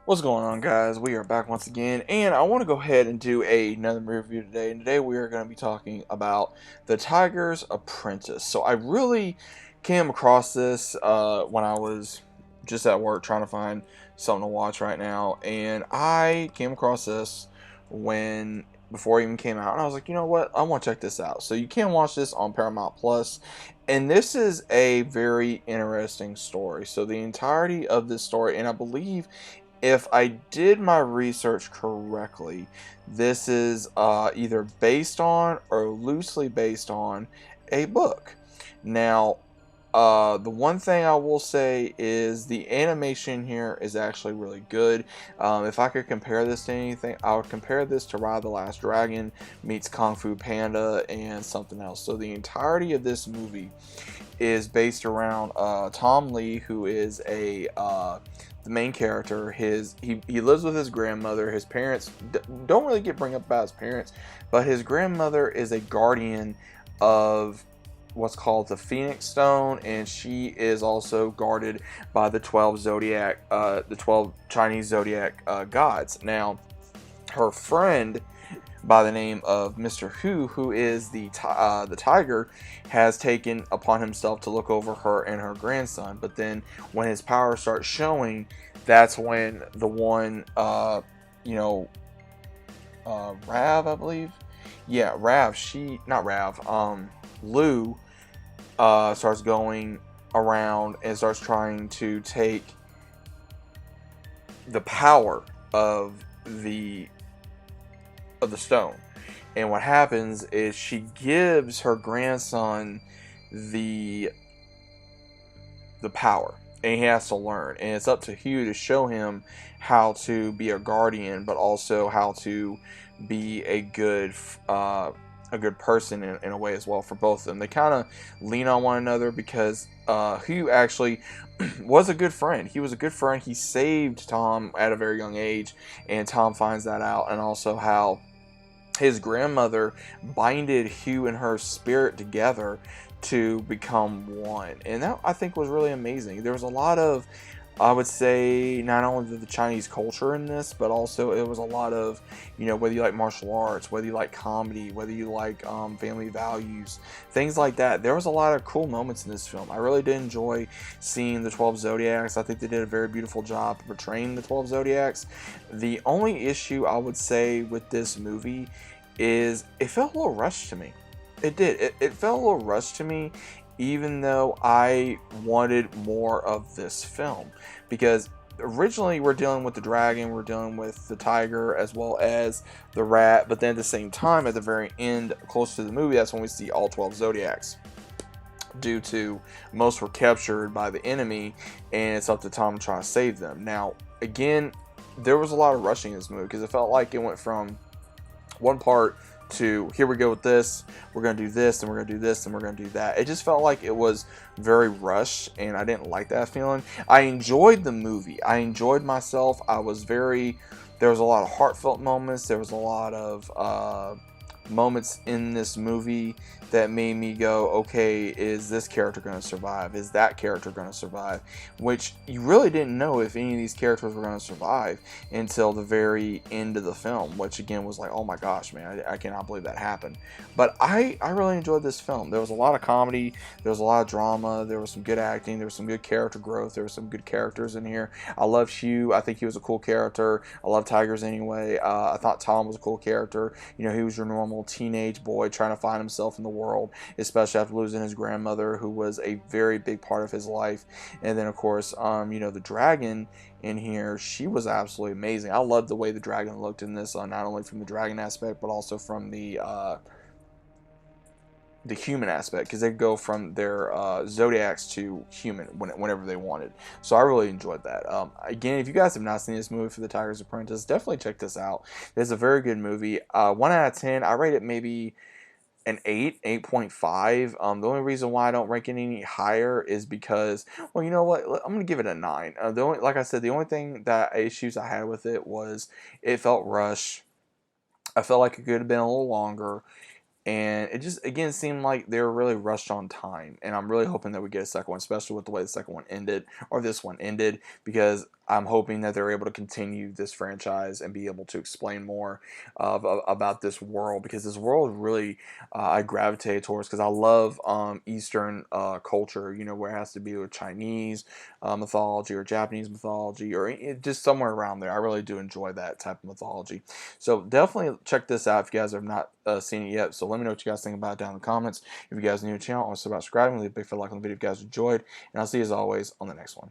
What's going on, guys? We are back once again, and I want to go ahead and do another review today. And today we are going to be talking about The Tiger's Apprentice. So I really came across this when I was just at work trying to find something to watch right now, and I came across this when before it even came out, and I was like, you know what? I want to check this out. So you can watch this on Paramount Plus, and this is a very interesting story. So the entirety of this story, and I believe if I did my research correctly, this is either based on or loosely based on a book. Now, the one thing I will say is the animation here is actually really good. If I could compare this to anything, I would compare this to Ride the Last Dragon meets Kung Fu Panda and something else. So the entirety of this movie is based around Tom Lee, who is the main character. He lives with his grandmother. His parents don't really get bring up about his parents, but his grandmother is a guardian of what's called the Phoenix Stone, and she is also guarded by the 12 Chinese zodiac gods. Now, her friend by the name of Mr. who is the tiger, has taken upon himself to look over her and her grandson. But then, when his power starts showing, that's when the one, Rav, I believe, yeah, Rav, she not Rav, Lou, starts going around and starts trying to take the power of the stone. And what happens is she gives her grandson the power, and he has to learn. And it's up to Hugh to show him how to be a guardian, but also how to be a good person in a way as well for both of them. They kind of lean on one another because Hugh actually was a good friend. He was a good friend. He saved Tom at a very young age, and Tom finds that out, and also how his grandmother binded Hugh and her spirit together to become one. And that, I think, was really amazing. There was a lot of, I would say, not only the Chinese culture in this, but also it was a lot of, whether you like martial arts, whether you like comedy, whether you like family values, things like that. There was a lot of cool moments in this film. I really did enjoy seeing the 12 Zodiacs. I think they did a very beautiful job portraying the 12 Zodiacs. The only issue I would say with this movie is it felt a little rushed to me. It did. It felt a little rushed to me, even though I wanted more of this film. Because originally we're dealing with the dragon, we're dealing with the tiger, as well as the rat. But then at the same time, at the very end, close to the movie, that's when we see all 12 Zodiacs. Due to most were captured by the enemy, and it's up to Tom trying to save them. Now, again, there was a lot of rushing in this movie because it felt like it went from one part to here we go with this, we're going to do this, and we're going to do this, and we're going to do that. It just felt like it was very rushed, and I didn't like that feeling. I enjoyed the movie. I enjoyed myself. There was a lot of heartfelt moments. There was a lot of moments in this movie that made me go, okay, is this character going to survive? Is that character going to survive? Which you really didn't know if any of these characters were going to survive until the very end of the film, which again was like, oh my gosh, man, I cannot believe that happened. But I really enjoyed this film. There was a lot of comedy, there was a lot of drama, there was some good acting, there was some good character growth, there were some good characters in here. I love Hugh. I think he was a cool character. I love tigers anyway. I thought Tom was a cool character. He was your normal teenage boy trying to find himself in the world, especially after losing his grandmother, who was a very big part of his life. And then, of course, the dragon in here, she was absolutely amazing. I loved the way the dragon looked in this, not only from the dragon aspect, but also from the human aspect, because they go from their zodiacs to human whenever they wanted. So I really enjoyed that. Again, if you guys have not seen this movie for The Tiger's Apprentice, definitely check this out. It's a very good movie. 1 out of 10, I rate it maybe an 8.5. The only reason why I don't rank it any higher is because, well, you know what? I'm gonna give it a 9. Like I said, the only thing that issues I had with it was it felt rushed. I felt like it could have been a little longer, and it just again seemed like they were really rushed on time. And I'm really hoping that we get a second one, especially with the way the second one ended, or this one ended, because I'm hoping that they're able to continue this franchise and be able to explain more about this world, because this world really I gravitate towards, because I love Eastern culture, you know, where it has to be with Chinese mythology or Japanese mythology, or just somewhere around there. I really do enjoy that type of mythology. So definitely check this out if you guys have not seen it yet. So let me know what you guys think about it down in the comments. If you guys are new to the channel, also about subscribing, leave a big fat like on the video if you guys enjoyed, and I'll see you as always on the next one.